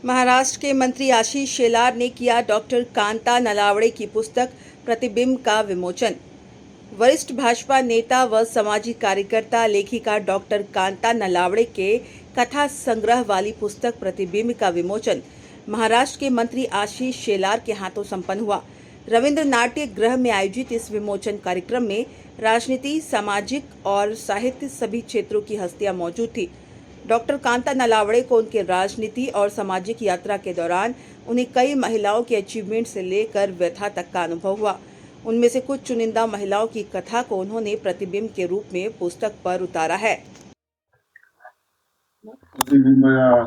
महाराष्ट्र के मंत्री आशीष शेलार ने KIA doctor Kanta Nalawade की पुस्तक प्रतिबिंब का विमोचन। वरिष्ठ भाजपा नेता व सामाजिक कार्यकर्ता लेखिका डॉक्टर कांता नलावड़े के कथा संग्रह वाली पुस्तक प्रतिबिंब का विमोचन महाराष्ट्र के मंत्री आशीष शेलार के हाथों संपन्न हुआ। रविंद्र नाट्य गृह में आयोजित इस विमोचन कार्यक्रम में राजनीति, सामाजिक और साहित्य सभी क्षेत्रों की हस्तियां मौजूद थी। डॉक्टर कांता नलावड़े को उनके राजनीति और सामाजिक यात्रा के दौरान उन्हें कई महिलाओं के अचीवमेंट से लेकर व्यथा तक का अनुभव हुआ। उनमें से कुछ चुनिंदा महिलाओं की कथा को उन्होंने प्रतिबिंब के रूप में पुस्तक पर उतारा है। प्रतिबिंब या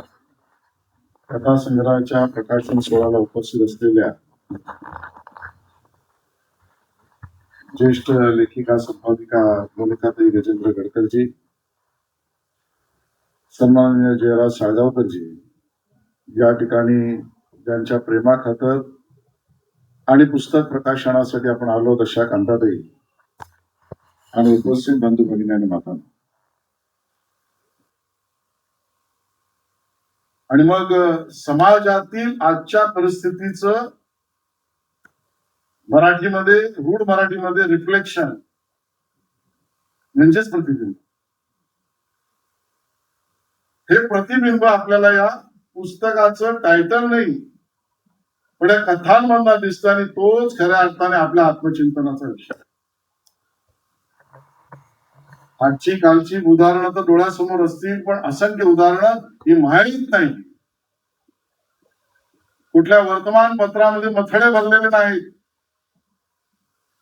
कथा संग्रहाच्या प्रकाशन सोहळ्याला उपस्थित असलेल्या ज्येष्ठ लेखिका संपादिका मोनिकाताई गजेंद्र गडकरजी, सन्माननीय जयराज साळगावकरजी, या ठिकाणी ज्यांच्या प्रेमाखातर आणि पुस्तक प्रकाशनासाठी आपण आलो तशा कांताताई आणि उपस्थित बंधू भगिनी आणि माता, आणि मग समाजातील आजच्या परिस्थितीचं मराठीमध्ये, रूढ मराठीमध्ये रिफ्लेक्शन म्हणजेच प्रतिबिंब. हे प्रतिबिंब आपल्याला या पुस्तकाचं टायटल नाही पण या कथांमधला दिसतं आणि तोच खऱ्या अर्थाने आपल्या आत्मचिंतनाचा विषय. आजची कालची उदाहरणं तर डोळ्यासमोर असतील पण असंख्य उदाहरणं ही माहीत नाही. कुठल्या वर्तमानपत्रामध्ये मथळे भरलेले नाहीत.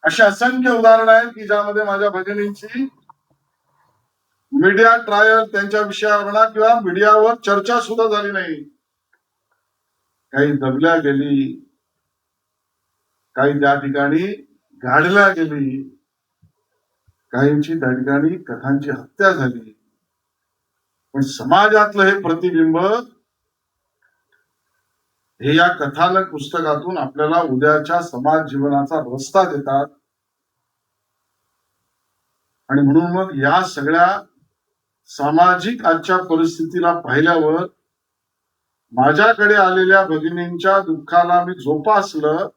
अशी असंख्य उदाहरणं आहेत की ज्यामध्ये माझ्या भगिनींची मीडिया ट्रायल त्यांच्या विषयावर म्हणा किंवा मीडियावर चर्चा सुद्धा झाली नाही. काही दबल्या गेली, काही त्या ठिकाणी गाडल्या गेली, काहींची त्या ठिकाणी कथांची हत्या झाली. पण समाजातलं हे प्रतिबिंब हे या कथानक पुस्तकातून आपल्याला उद्याच्या समाज जीवनाचा रस्ता देतात. आणि म्हणून मग या सगळ्या सामाजिक आजच्या परिस्थितीला पाहिल्यावर माझ्याकडे आलेल्या भगिनींच्या दुःखाला मी जोपासलं,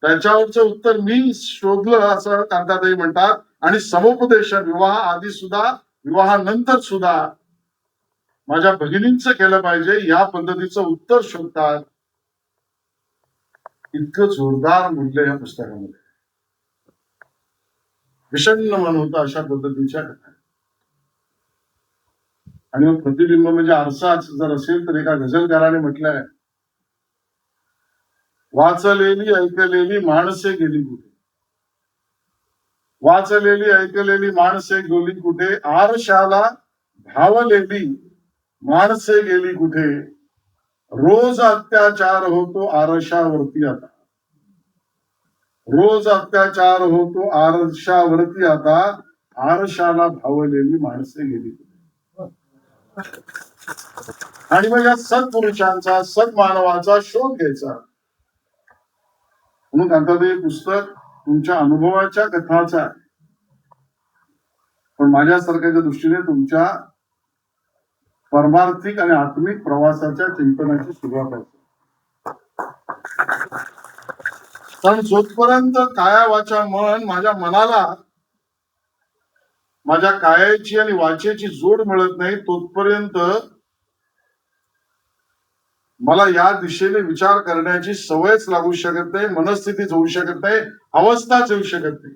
त्याच्यावरचं उत्तर मी शोधलं असं कांताताई म्हणतात. आणि समुपदेशन विवाह आधी सुद्धा, विवाहानंतर सुद्धा माझ्या भगिनींचं केलं पाहिजे या पद्धतीचं उत्तर शोधतात. इतकं जोरदार मूल्य या पुस्तकामध्ये, विषण्ण मन होतं अशा पद्धतीच्या कथा. आणि मग प्रतिबिंब म्हणजे आरसाच जर असेल तर एका गझलकाराने म्हटलंय, वाचलेली ऐकलेली माणसे गेली कुठे, वाचलेली ऐकलेली माणसे गेली कुठे, आरशाला भावलेली माणसे गेली कुठे, रोज अत्याचार होतो आरशावरती आता, रोज अत्याचार होतो आरशावरती आता, आरशाला भावलेली माणसे गेली कुठे. आणि मग या सत्पुरुषांचा, सन्मानवाचा शोध घ्यायचा. म्हणून कांताताई पुस्तक तुमच्या अनुभवाच्या कथाचा, पण माझ्यासारख्याच्या दृष्टीने तुमच्या परमार्थिक आणि आत्मिक प्रवासाच्या चिंतनाची सुरुवात आहे. कारण जोपर्यंत काया वाचा मन माझ्या मनाला माझ्या कायाची आणि वाचेची जोड मिळत नाही, तोपर्यंत मला या दिशेने विचार करण्याची सवयच लागू शकत नाही, मनस्थितीच होऊ शकत नाही, अवस्थाच येऊ शकत नाही.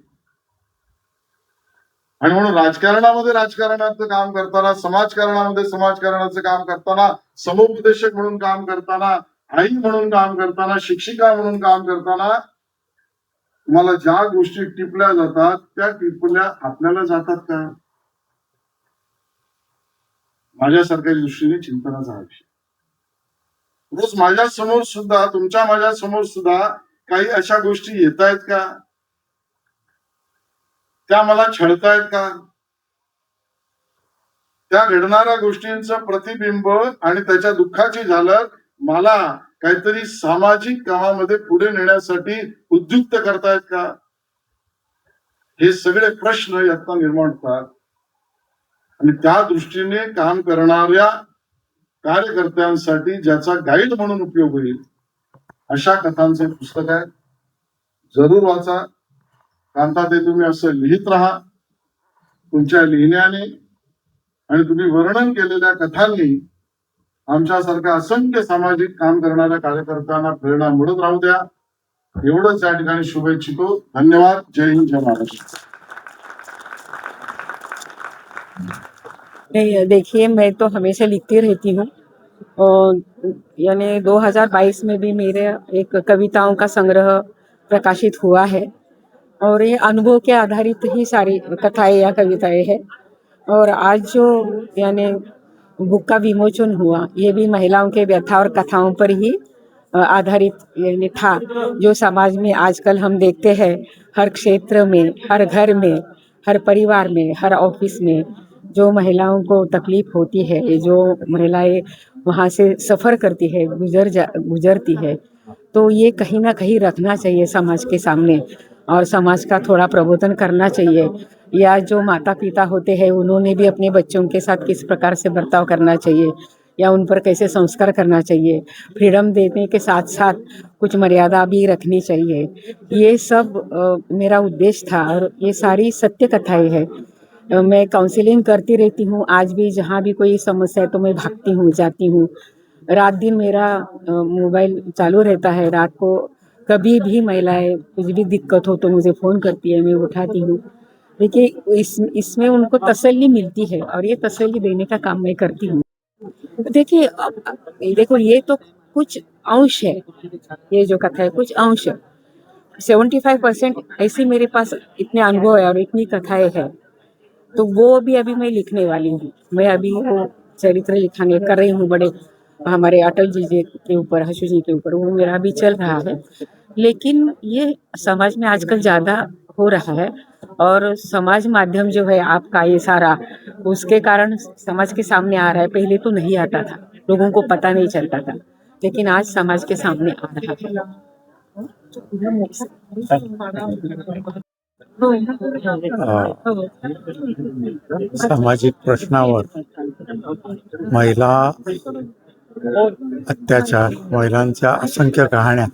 आणि म्हणून राजकारणामध्ये राजकारणाचं काम करताना, समाजकारणामध्ये समाजकारणाचं काम करताना, समुपदेशक म्हणून काम करताना, आई म्हणून काम करताना, शिक्षिका म्हणून काम करताना तुम्हाला ज्या गोष्टी टिपल्या जातात त्या टिपल्या आपल्याला जातात का? माझ्यासारख्या दृष्टीने चिंतनाचा हा विषय. रोज माझ्या समोर सुद्धा, तुमच्या माझ्या समोर सुद्धा काही अशा गोष्टी येत आहेत का? त्या मला छळतायत का? त्या घडणाऱ्या गोष्टींचं प्रतिबिंब आणि त्याच्या दुःखाची झलक मला काहीतरी सामाजिक कामामध्ये पुढे नेण्यासाठी उद्युक्त करतायत का? हे सगळे प्रश्न यातनं निर्माण होतात. आणि त्या दृष्टीने काम करणाऱ्या कार्यकर्त्यांसाठी ज्याचा गाईड म्हणून उपयोग होईल अशा कथांचे पुस्तक आहे. जरूर वाचा. कांता, ते तुम्ही असं लिहित राहा. तुमच्या लिहिण्याने आणि तुम्ही वर्णन केलेल्या कथांनी आमच्यासारख्या असंख्य सामाजिक काम करणाऱ्या कार्यकर्त्यांना प्रेरणा मिळत राहू द्या. एवढंच या ठिकाणी शुभेच्छितो. धन्यवाद. जय हिंद, जय महाराष्ट्र. नहीं, देखिए मैं तो हमेशा लिखती रहती हूँ और यानी 2022 में भी मेरे एक कविताओं का संग्रह प्रकाशित हुआ है और ये अनुभव के आधारित ही सारी कथाएं या कविताएं हैं। और आज जो यानी बुक का विमोचन हुआ ये भी महिलाओं के व्यथा और कथाओं पर ही आधारित यानी था, जो समाज में आजकल हम देखते हैं हर क्षेत्र में, हर घर में, हर परिवार में, हर ऑफिस में जो महिलाओं को तकलीफ होती है, जो महिलाएं वहाँ से सफ़र करती है, गुजरती है, तो ये कहीं ना कहीं रखना चाहिए समाज के सामने और समाज का थोड़ा प्रबोधन करना चाहिए। या जो माता पिता होते हैं उन्होंने भी अपने बच्चों के साथ किस प्रकार से बर्ताव करना चाहिए या उन पर कैसे संस्कार करना चाहिए। फ्रीडम देने के साथ साथ कुछ मर्यादा भी रखनी चाहिए। ये सब मेरा उद्देश्य था और ये सारी सत्य कथाएं हैं। मैं काउंसलिंग करती रहती हूँ। आज भी जहाँ भी कोई समस्या है तो मैं भागती हूँ, जाती हूँ। रात दिन मेरा मोबाइल चालू रहता है। रात को कभी भी महिलाएं कुछ भी दिक्कत हो तो मुझे फ़ोन करती है, मैं उठाती हूँ। देखिए इसमें उनको तसल्ली मिलती है और ये तसल्ली देने का काम मैं करती हूँ। देखिए देखो ये तो कुछ अंश है, ये जो कथा है कुछ अंश है। 75% ऐसी मेरे पास इतने अनुभव है और इतनी कथाएं हैं, तो वो भी अभी मैं लिखने वाली हूँ। मैं अभी वो चरित्र लिखाने कर रही हूँ बड़े हमारे अटल जी के ऊपर, हशु जी के ऊपर, वो मेरा अभी चल रहा है। लेकिन ये समाज में आजकल ज़्यादा हो रहा है और समाज माध्यम जो है आपका ये सारा, उसके कारण समाज के सामने आ रहा है। पहले तो नहीं आता था, लोगों को पता नहीं चलता था, लेकिन आज समाज के सामने आ रहा है। सामाजिक प्रश्नावर महिला अत्याचार, महिलांच्या असंख्य कहाण्या,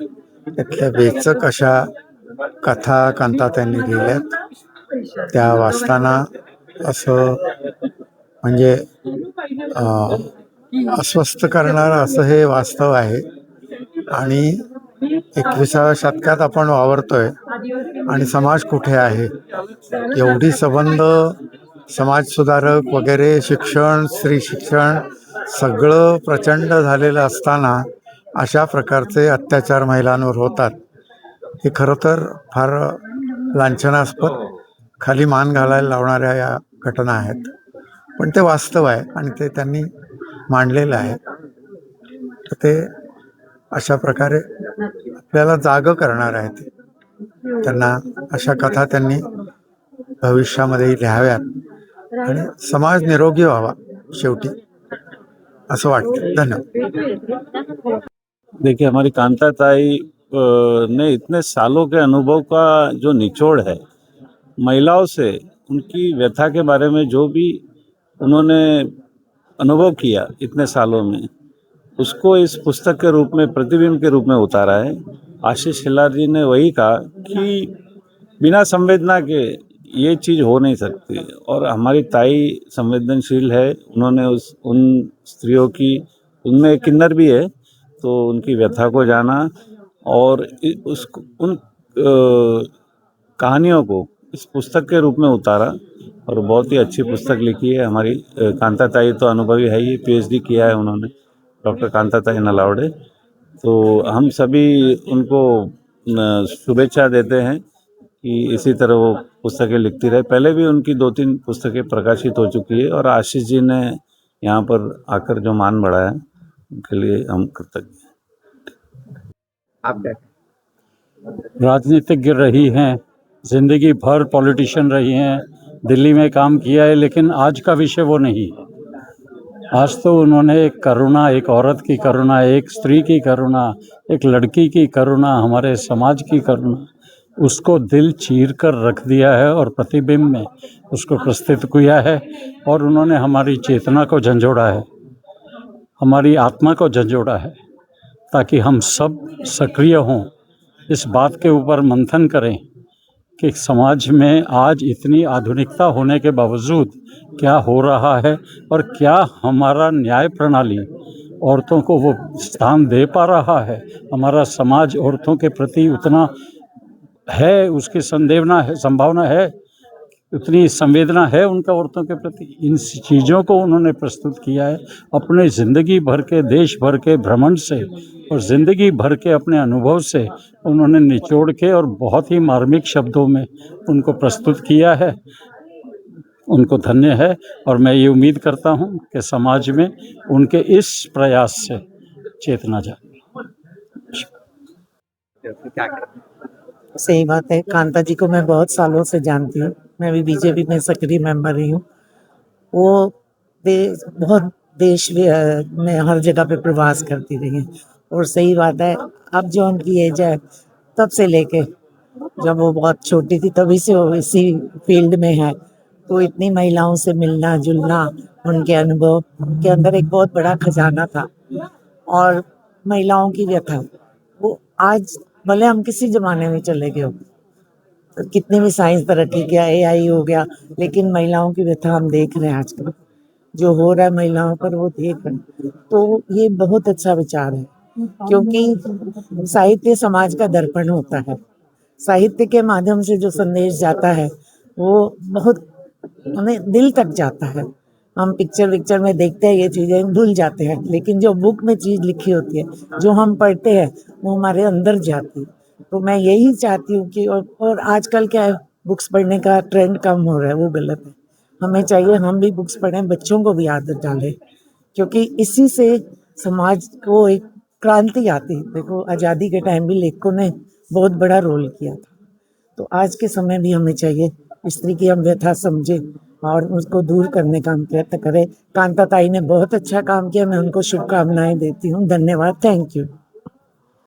त्यातल्या वेचक अशा कथा कांता त्यांनी लिहिल्यात. त्या वाचताना असं म्हणजे अस्वस्थ करणारं असं हे वास्तव आहे. आणि 21व्या शतकात आपण वावरतोय आणि समाज कुठे आहे, एवढी संबंध समाजसुधारक वगैरे, शिक्षण, स्त्री शिक्षण सगळं प्रचंड झालेलं असताना अशा प्रकारचे अत्याचार महिलांवर होतात. हे खरं तर फार लांछनास्पद, खाली मान घालायला लावणाऱ्या या घटना आहेत. पण ते वास्तव आहे आणि ते त्यांनी मांडलेलं आहे. तर ते अशा प्रकारे आपल्याला जागं करणार आहे. ते त्यांना अशा कथा त्यांनी भविष्यामध्ये लिहाव्यात आणि समाज निरोगी व्हावा शेवटी, असं वाटतं. धन्यवाद. देखिए, हमारी कांता ताई ने इतने सालों के अनुभव का जो निचोड़ है, महिलाओं से उनकी व्यथा के बारे में जो भी उन्होंने अनुभव किया इतने सालों में, उसको इस पुस्तक के रूप में, प्रतिबिंब के रूप में उतारा है। आशीष शेलार जी ने वही कहा कि बिना संवेदना के ये चीज़ हो नहीं सकती, और हमारी ताई संवेदनशील है। उन्होंने उन स्त्रियों की, उनमें एक किन्नर भी है, तो उनकी व्यथा को जाना और उन कहानियों को इस पुस्तक के रूप में उतारा, और बहुत ही अच्छी पुस्तक लिखी है। हमारी कांता ताई तो अनुभवी है ही, PhD किया है उन्होंने, डॉक्टर कांता ताई नलावड़े। तो हम सभी उनको शुभेच्छा देते हैं कि इसी तरह वो पुस्तकें लिखती रहे। पहले भी उनकी 2-3 पुस्तकें प्रकाशित हो चुकी है, और आशीष जी ने यहाँ पर आकर जो मान बढ़ाया, उनके लिए हम कृतज्ञ हैं। राजनीतिज्ञ रही हैं, जिंदगी भर पॉलिटिशियन रही हैं, दिल्ली में काम किया है, लेकिन आज का विषय वो नहीं। आज तो उन्होंने एक करुणा, एक औरत की करुणा, एक स्त्री की करुणा, एक लड़की की करुणा, हमारे समाज की करुणा, उसको दिल चीर कर रख दिया है और प्रतिबिंब में उसको प्रस्तुत किया है। और उन्होंने हमारी चेतना को झंझोड़ा है, हमारी आत्मा को झंझोड़ा है, ताकि हम सब सक्रिय हों, इस बात के ऊपर मंथन करें कि समाज में आज इतनी आधुनिकता होने के बावजूद क्या हो रहा है, और क्या हमारा न्याय प्रणाली औरतों को वो स्थान दे पा रहा है। हमारा समाज औरतों के प्रति उतना है, उसकी संभावना है, उतनी संवेदना है उनका औरतों के प्रति। इन चीज़ों को उन्होंने प्रस्तुत किया है अपने ज़िंदगी भर के, देश भर के भ्रमण से और ज़िंदगी भर के अपने अनुभव से उन्होंने निचोड़ के और बहुत ही मार्मिक शब्दों में उनको प्रस्तुत किया है। उनको धन्य है, और मैं ये उम्मीद करता हूँ कि समाज में उनके इस प्रयास से चेतना जाए। सही बात है। कांता जी को मैं बहुत सालों से जानती हूँ, मैं भी बीजेपी में सक्रिय मेंबर रही हूँ। वो बहुत देश में हर जगह पे प्रवास करती रही हैं, और सही बात है, अब जो उनकी एज है, तब से लेके जब वो बहुत छोटी थी तभी से वो इसी फील्ड में है, तो इतनी महिलाओं से मिलना जुलना, उनके अनुभव के अंदर एक बहुत बड़ा खजाना था। और महिलाओं की व्यथा वो आज, भले हम किसी जमाने में चले गए हो, तो कितनी भी साइंस तरक्की किया, AI हो गया, लेकिन महिलाओं की व्यथा हम देख रहे हैं आजकल जो हो रहा है महिलाओं पर, वो देख रहे हैं। तो ये बहुत अच्छा विचार है, क्योंकि साहित्य समाज का दर्पण होता है। साहित्य के माध्यम से जो संदेश जाता है वो बहुत हमें दिल तक जाता है। हम पिक्चर में देखते हैं ये चीज़ें, भूल जाते हैं, लेकिन जो बुक में चीज़ लिखी होती है, जो हम पढ़ते हैं, वो हमारे अंदर जाती है। तो मैं यही चाहती हूँ कि और आजकल क्या है, बुक्स पढ़ने का ट्रेंड कम हो रहा है, वो गलत है। हमें चाहिए हम भी बुक्स पढ़ें, बच्चों को भी आदत डालें, क्योंकि इसी से समाज को एक क्रांति आती है। देखो, आज़ादी के टाइम भी लेखकों ने बहुत बड़ा रोल किया था, तो आज के समय भी हमें चाहिए स्त्री की हम व्यथा समझे और उसको दूर करने का हम प्रयत्न करें। कांता ताई ने बहुत अच्छा काम किया, मैं उनको शुभकामनाएं देती हूँ। धन्यवाद, थैंक यू।